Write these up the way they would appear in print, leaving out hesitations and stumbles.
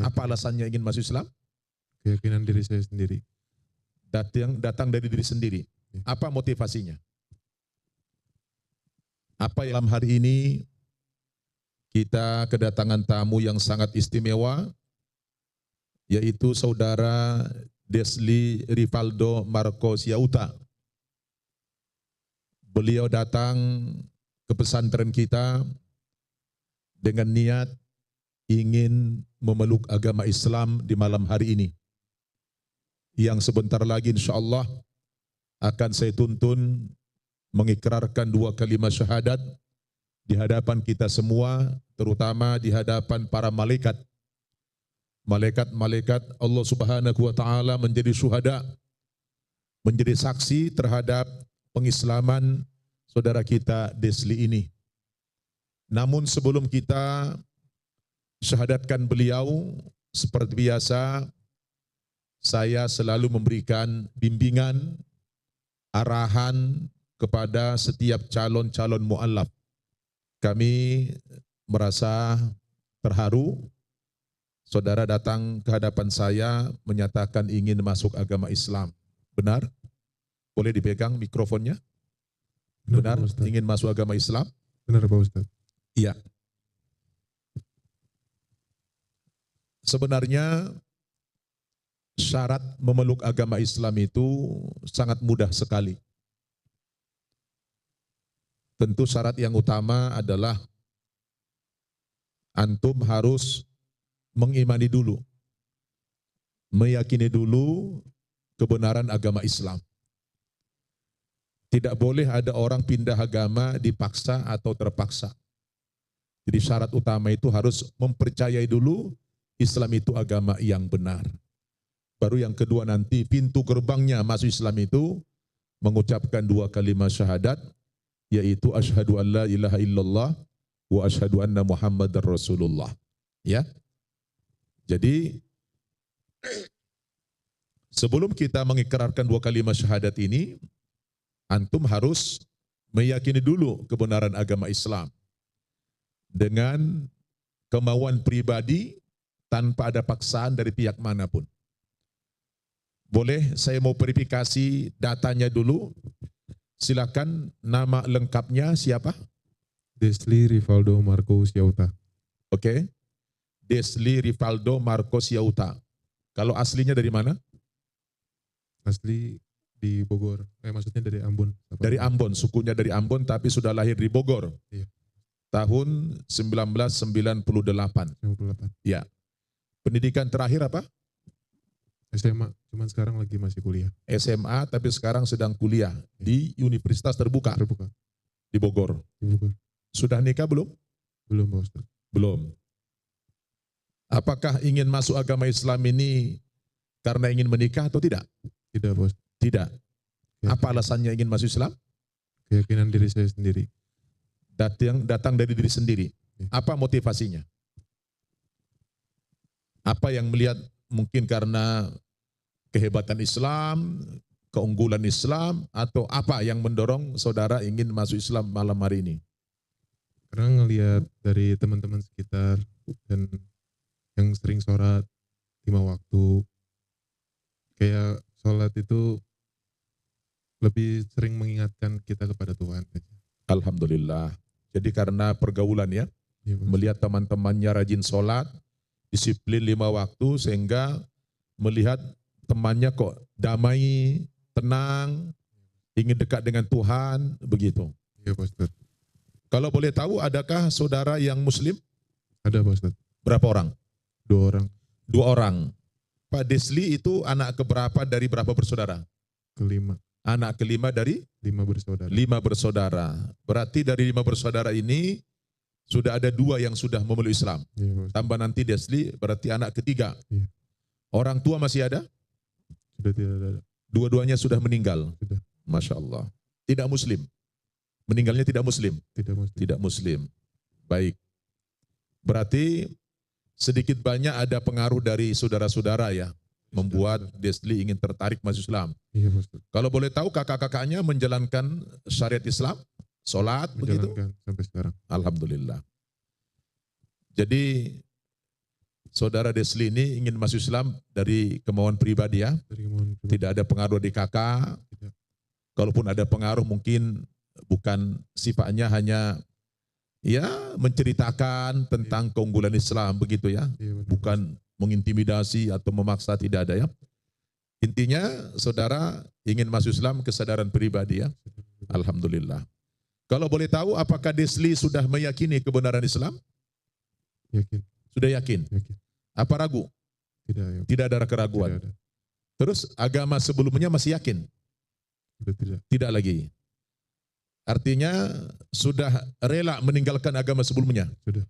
Apa alasannya ingin masuk Islam? Keyakinan diri saya sendiri. Datang dari diri sendiri. Apa motivasinya? Apa yang dalam hari ini kita kedatangan tamu yang sangat istimewa, yaitu saudara Desli Rivaldo Marco Siauta. Beliau datang ke pesantren kita dengan niat ingin memeluk agama Islam di malam hari ini. Yang sebentar lagi insya Allah akan saya tuntun mengikrarkan 2 kalimat syahadat di hadapan kita semua, terutama di hadapan para malaikat. Malaikat-malaikat Allah Subhanahu wa taala menjadi syuhada, menjadi saksi terhadap pengislaman saudara kita Desli ini. Namun sebelum kita syahadatkan beliau, seperti biasa saya selalu memberikan bimbingan, arahan kepada setiap calon-calon mu'allaf. Kami merasa terharu, saudara datang ke hadapan saya menyatakan ingin masuk agama Islam. Benar? Boleh dipegang mikrofonnya? Benar? Ingin masuk agama Islam? Benar Pak Ustadz. Iya. Sebenarnya syarat memeluk agama Islam itu sangat mudah sekali. Tentu syarat yang utama adalah antum harus mengimani dulu, meyakini dulu kebenaran agama Islam. Tidak boleh ada orang pindah agama dipaksa atau terpaksa. Jadi syarat utama itu harus mempercayai dulu Islam itu agama yang benar. Baru yang kedua nanti pintu gerbangnya masuk Islam itu mengucapkan 2 kalimat syahadat, yaitu asyhadu an la ilaha illallah wa asyhadu anna muhammadar rasulullah. Ya. Jadi sebelum kita mengikrarkan 2 kalimat syahadat ini, antum harus meyakini dulu kebenaran agama Islam dengan kemauan pribadi tanpa ada paksaan dari pihak manapun. Boleh saya mau verifikasi datanya dulu? Silakan, nama lengkapnya siapa? Desli Rivaldo Marco Siauta. Oke. Desli Rivaldo Marco Siauta. Kalau aslinya dari mana? Asli di Bogor. Maksudnya dari Ambon. Dari Ambon, sukunya dari Ambon tapi sudah lahir di Bogor. Iya. Tahun 1998. 98. Ya. Pendidikan terakhir apa? SMA, cuman sekarang lagi masih kuliah. SMA tapi sekarang sedang kuliah di Universitas Terbuka. Terbuka. Di Bogor. Di Bogor. Sudah nikah belum? Belum Pak Ustadz. Belum. Apakah ingin masuk agama Islam ini karena ingin menikah atau tidak? Tidak Pak Ustadz. Tidak. Apa alasannya ingin masuk Islam? Keyakinan diri saya sendiri. Datang dari diri sendiri. Apa motivasinya? Apa yang melihat mungkin karena kehebatan Islam, keunggulan Islam, atau apa yang mendorong saudara ingin masuk Islam malam hari ini? Karena ngelihat dari teman-teman sekitar dan yang sering sholat 5 waktu, kayak sholat itu lebih sering mengingatkan kita kepada Tuhan. Alhamdulillah. Jadi karena pergaulan ya, melihat teman-temannya rajin sholat, disiplin 5 waktu, sehingga melihat temannya kok damai, tenang, ingin dekat dengan Tuhan, begitu. Iya Pak Ustadz. Kalau boleh tahu, adakah saudara yang muslim? Ada Pak Ustadz. Berapa orang? 2 orang. 2 orang. Pak Desli itu anak keberapa dari berapa bersaudara? Kelima. Anak kelima dari? 5 bersaudara. 5 bersaudara. Berarti dari 5 bersaudara ini, sudah ada 2 yang sudah memeluk Islam. Iya, tambah nanti Desli, berarti anak ketiga. Iya. Orang tua masih ada? Sudah tidak ada. Dua-duanya sudah meninggal. Sudah. Masya Allah. Tidak muslim. Meninggalnya tidak muslim. Tidak muslim. Tidak muslim. Baik. Berarti sedikit banyak ada pengaruh dari saudara-saudara ya, membuat Desli ingin tertarik masuk Islam. Iya Ustaz. Kalau boleh tahu, kakak-kakaknya menjalankan syariat Islam, sholat begitu? Sampai sekarang. Alhamdulillah. Jadi Saudara Desli ini ingin masuk Islam dari kemauan pribadi ya, Dari kemauan pribadi. tidak ada pengaruh dari kakak. Tidak. Kalaupun ada pengaruh mungkin bukan sifatnya hanya ya menceritakan tentang keunggulan Islam begitu ya, Iya, benar. bukan mengintimidasi atau memaksa, tidak ada ya. Intinya saudara ingin masuk Islam kesadaran pribadi ya. Alhamdulillah. Kalau boleh tahu apakah Desli sudah meyakini kebenaran Islam? Yakin. Sudah yakin? Yakin. Apa ragu? Tidak. Ya. Tidak ada keraguan. Tidak ada. Terus agama sebelumnya masih yakin? Sudah tidak. Tidak lagi. Artinya sudah rela meninggalkan agama sebelumnya? Sudah.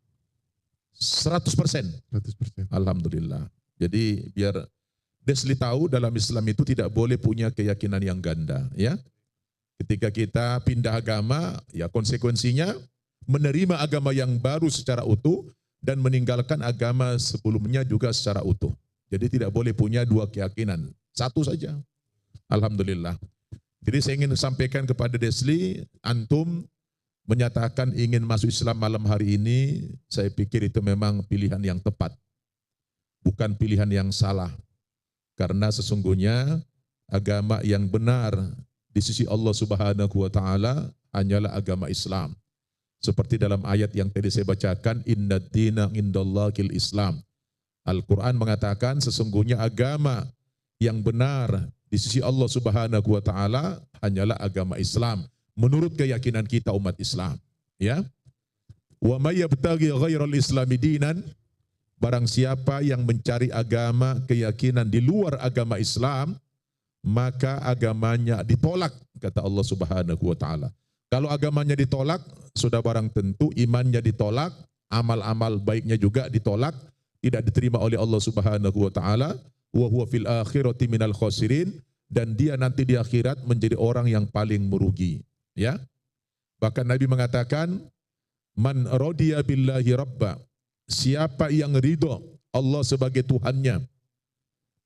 100%. 100%. Alhamdulillah. Jadi biar Desli tahu dalam Islam itu tidak boleh punya keyakinan yang ganda, ya. Ketika kita pindah agama, ya konsekuensinya menerima agama yang baru secara utuh dan meninggalkan agama sebelumnya juga secara utuh. Jadi tidak boleh punya dua keyakinan, satu saja. Alhamdulillah. Jadi saya ingin sampaikan kepada Desli, antum menyatakan ingin masuk Islam malam hari ini, saya pikir itu memang pilihan yang tepat. Bukan pilihan yang salah. Karena sesungguhnya agama yang benar di sisi Allah Subhanahu wa taala hanyalah agama Islam. Seperti dalam ayat yang tadi saya bacakan, innad dina indallahil Islam. Al-Quran mengatakan sesungguhnya agama yang benar di sisi Allah Subhanahu wa taala hanyalah agama Islam menurut keyakinan kita umat Islam, ya. Wa may yabtaghi ghairal islami dinan, barang siapa yang mencari agama keyakinan di luar agama Islam, maka agamanya ditolak, kata Allah Subhanahu wa taala. Kalau agamanya ditolak, sudah barang tentu imannya ditolak, amal-amal baiknya juga ditolak, tidak diterima oleh Allah Subhanahu wa taala, wa huwa fil akhirati minal khasirin, dan dia nanti di akhirat menjadi orang yang paling merugi, ya. Bahkan Nabi mengatakan, man radiya billahi rabba, siapa yang ridho Allah sebagai Tuhannya,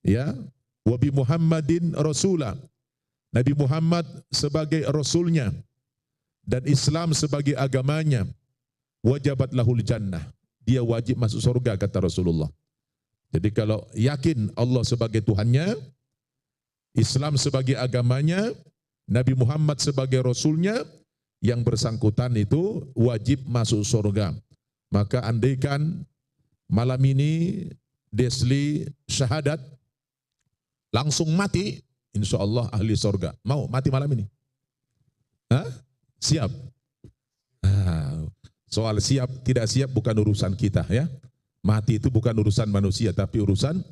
ya, wa bi Muhammadin rasulah, Nabi Muhammad sebagai rasulnya, dan Islam sebagai agamanya, wajabat lahul jannah, dia wajib masuk surga, kata Rasulullah. Jadi kalau yakin Allah sebagai Tuhannya, Islam sebagai agamanya, Nabi Muhammad sebagai rasulnya, yang bersangkutan itu wajib masuk surga. Maka andaikan malam ini Desli syahadat, langsung mati, insya Allah ahli surga. Mau mati malam ini? Hah? Siap? Soal siap tidak siap bukan urusan kita, ya. Mati itu bukan urusan manusia, tapi urusan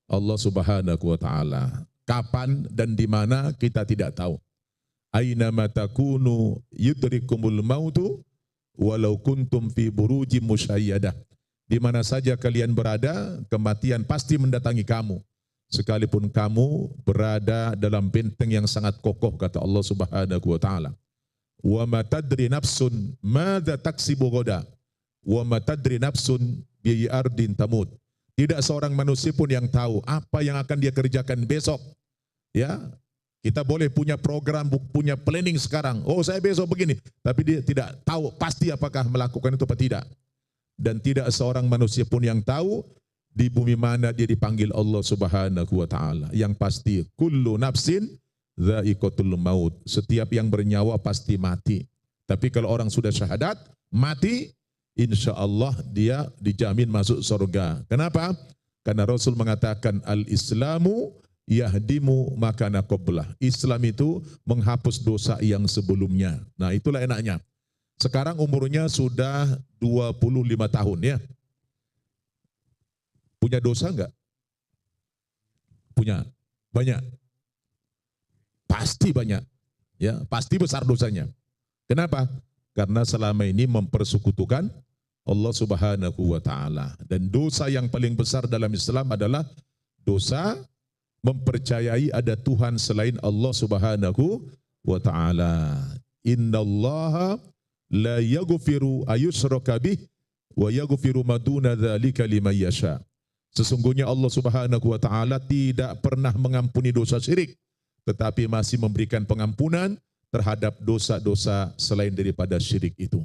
Allah Subhanahu wa taala. Kapan dan di mana kita tidak tahu. Aina ma takunu yudrikumul mautu walau kuntum fi burujim musyayyadah. Di mana saja kalian berada, kematian pasti mendatangi kamu. Sekalipun kamu berada dalam benteng yang sangat kokoh, kata Allah Subhanahu wa taala. Wa ma tadri nafsun madza taksibu ghadan wa ma tadri nafsun bi ardin tamut. Tidak seorang manusia pun yang tahu apa yang akan dia kerjakan besok. Ya, kita boleh punya program, punya planning sekarang. Oh, saya besok begini, tapi dia tidak tahu pasti apakah melakukan itu atau tidak. Dan tidak seorang manusia pun yang tahu di bumi mana dia dipanggil Allah Subhanahu wa taala. Yang pasti kullu nafsin dha'iqatul maut. Setiap yang bernyawa pasti mati. Tapi kalau orang sudah syahadat, mati, insya Allah dia dijamin masuk surga. Kenapa? Karena Rasul mengatakan al-Islamu yahdimu makana qablah. Islam itu menghapus dosa yang sebelumnya. Nah, itulah enaknya. Sekarang umurnya sudah 25 tahun, ya. Punya dosa enggak? Punya. Banyak. Pasti banyak. Ya, pasti besar dosanya. Kenapa? Karena selama ini mempersekutukan Allah Subhanahu wa taala. Dan dosa yang paling besar dalam Islam adalah dosa mempercayai ada Tuhan selain Allah Subhanahu wa taala. Innallaha la yaghfiru ayyushraka bih wa yaghfiru ma duna dzalika liman yasha. Sesungguhnya Allah Subhanahu wa taala tidak pernah mengampuni dosa syirik, tetapi masih memberikan pengampunan terhadap dosa-dosa selain daripada syirik itu.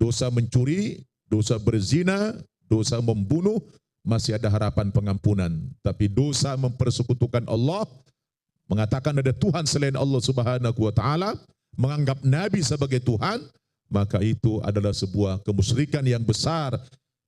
Dosa mencuri, dosa berzina, dosa membunuh, masih ada harapan pengampunan. Tapi dosa mempersekutukan Allah, mengatakan ada Tuhan selain Allah Subhanahu wa taala, menganggap nabi sebagai Tuhan, maka itu adalah sebuah kemusyrikan yang besar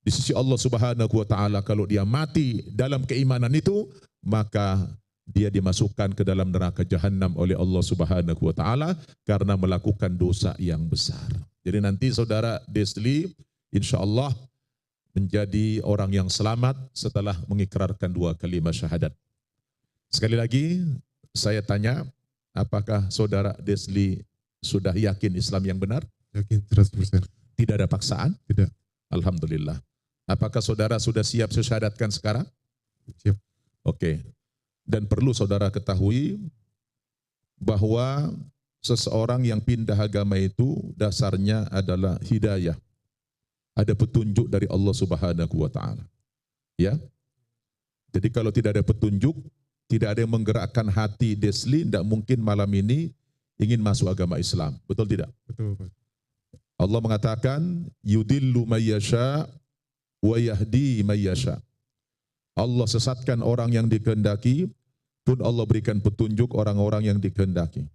di sisi Allah Subhanahu wa taala. Kalau dia mati dalam keimanan itu, maka dia dimasukkan ke dalam neraka jahanam oleh Allah Subhanahu wa taala karena melakukan dosa yang besar. Jadi nanti saudara Desli insyaallah menjadi orang yang selamat setelah mengikrarkan 2 kalimat syahadat. Sekali lagi saya tanya, apakah saudara Desli sudah yakin Islam yang benar? Yakin 100%. Tidak ada paksaan? Tidak. Alhamdulillah. Apakah saudara sudah siap saya syahadatkan sekarang? Siap. Oke. Dan perlu saudara ketahui bahwa seseorang yang pindah agama itu dasarnya adalah hidayah. Ada petunjuk dari Allah Subhanahu wa taala. Ya. Jadi kalau tidak ada petunjuk, tidak ada yang menggerakkan hati Desli, tidak mungkin malam ini ingin masuk agama Islam. Betul tidak? Betul, Pak. Allah mengatakan yudillu may yasha wa yahdi may yasha. Allah sesatkan orang yang dikehendaki, pun Allah berikan petunjuk orang-orang yang dikehendaki.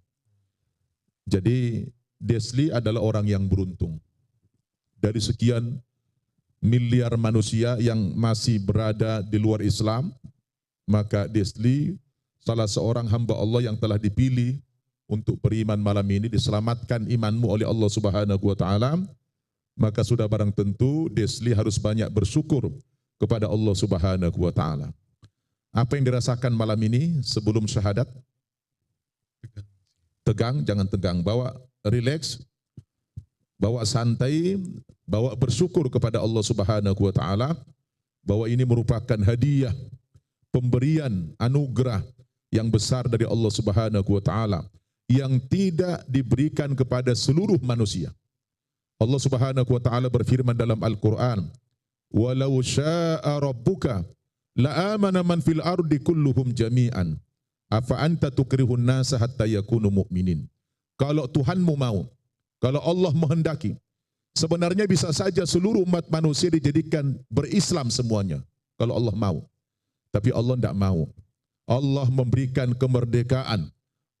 Jadi Desli adalah orang yang beruntung. Dari sekian miliar manusia yang masih berada di luar Islam, maka Desli salah seorang hamba Allah yang telah dipilih untuk beriman malam ini, diselamatkan imanmu oleh Allah Subhanahu wa taala, maka sudah barang tentu Desli harus banyak bersyukur kepada Allah Subhanahu wa taala. Apa yang dirasakan malam ini sebelum syahadat? Tegang, jangan tegang, bawa relax, bawa santai, bawa bersyukur kepada Allah Subhanahu wa taala bahwa ini merupakan hadiah, pemberian anugerah yang besar dari Allah Subhanahu wa taala yang tidak diberikan kepada seluruh manusia. Allah Subhanahu wa taala berfirman dalam Al-Qur'an, "Walau syaa'a rabbuka la'amana man fil ardi kulluhum jami'an. Afa anta tukrihun nasa hatta yakunu mu'minin." Kalau Tuhanmu mau, kalau Allah menghendaki, sebenarnya bisa saja seluruh umat manusia dijadikan berislam semuanya. Kalau Allah mau. Tapi Allah tidak mau. Allah memberikan kemerdekaan.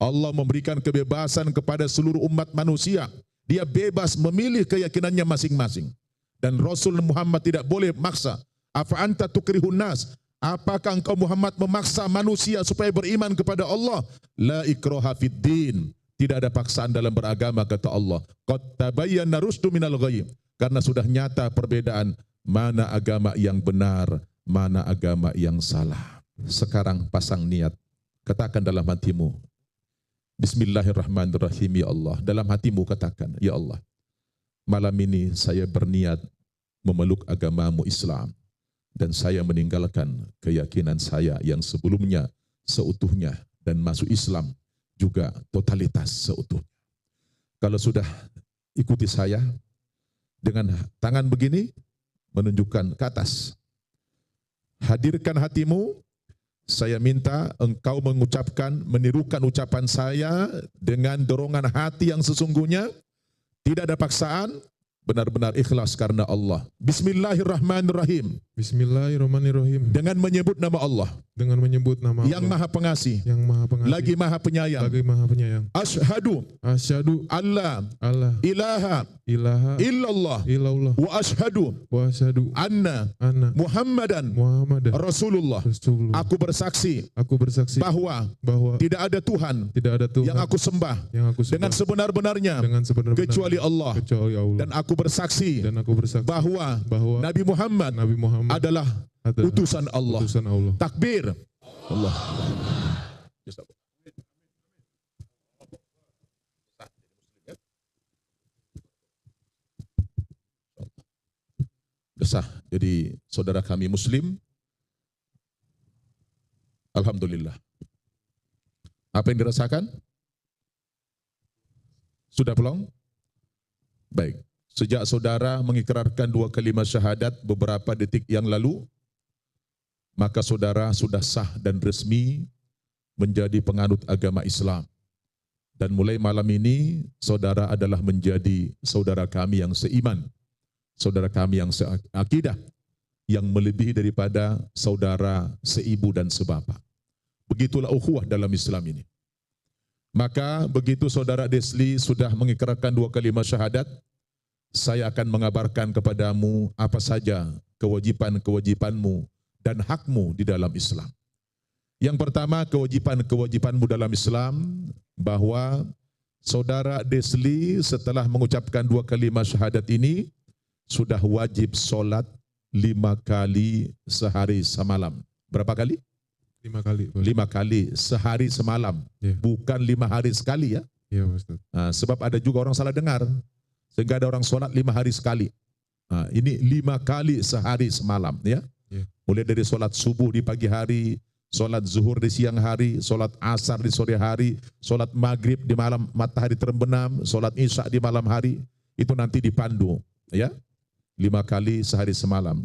Allah memberikan kebebasan kepada seluruh umat manusia. Dia bebas memilih keyakinannya masing-masing. Dan Rasul Muhammad tidak boleh maksa. Afa anta tukrihun nas. Apakah engkau Muhammad memaksa manusia supaya beriman kepada Allah? La ikraha fid din. Tidak ada paksaan dalam beragama, kata Allah. Qad tabayyana rusdu minal ghayy. Karena sudah nyata perbedaan mana agama yang benar, mana agama yang salah. Sekarang pasang niat. Katakan dalam hatimu, Bismillahirrahmanirrahim, ya Allah. Dalam hatimu katakan, ya Allah, malam ini saya berniat memeluk agamamu Islam. Dan saya meninggalkan keyakinan saya yang sebelumnya seutuhnya dan masuk Islam juga totalitas seutuhnya. Kalau sudah ikuti saya dengan tangan begini menunjukkan ke atas. Hadirkan hatimu. Saya minta engkau mengucapkan, menirukan ucapan saya dengan dorongan hati yang sesungguhnya. Tidak ada paksaan, benar-benar ikhlas karena Allah. Bismillahirrahmanirrahim. Bismillahirrahmanirrahim. Dengan menyebut nama Allah. Dengan menyebut nama yang Allah. Maha Pengasih. Yang Maha Pengasih. Lagi Maha Penyayang. Lagi Maha Penyayang. Asyhadu. Asyhadu. Allah. Allah. Ilaha. Ilaha. Illallah. Illallah. Wa asyhadu. Wa asyhadu. Anna. Anna. Muhammadan. Muhammadan. Rasulullah. Rasulullah. Aku bersaksi. Aku bersaksi. Bahwa. Tidak ada Tuhan. Tidak ada Tuhan. Yang aku sembah. Yang aku sembah. Dengan sebenar-benarnya. Dengan sebenar-benarnya. Kecuali Allah. Kecuali Allah. Dan aku bersaksi. Bahwa Nabi Muhammad adalah utusan Allah. Utusan Allah. Takbir. Allah. Sah. Jadi saudara kami Muslim, alhamdulillah. Apa yang dirasakan? Sudah pelong? Baik. Sejak saudara mengikrarkan 2 kalimat syahadat beberapa detik yang lalu, maka saudara sudah sah dan resmi menjadi penganut agama Islam. Dan mulai malam ini, saudara adalah menjadi saudara kami yang seiman, saudara kami yang seakidah, yang melebihi daripada saudara seibu dan sebapak. Begitulah ukhuwah dalam Islam ini. Maka begitu saudara Desli sudah mengikrarkan 2 kalimat syahadat, saya akan mengabarkan kepadamu apa saja kewajipan-kewajipanmu dan hakmu di dalam Islam. Yang pertama, kewajipan-kewajipanmu dalam Islam, bahwa saudara Desli setelah mengucapkan 2 kalimat syahadat ini, sudah wajib sholat 5 kali sehari semalam. Berapa kali? 5 kali. 5 kali sehari semalam, bukan 5 hari sekali ya. Iya Ustaz. Nah, sebab ada juga orang salah dengar, sehingga ada orang sholat 5 hari sekali. Nah, ini 5 kali sehari semalam ya. Mulai dari sholat subuh di pagi hari, sholat zuhur di siang hari, sholat asar di sore hari, sholat maghrib di malam matahari terbenam, sholat isya di malam hari, itu nanti dipandu ya. 5 kali sehari semalam.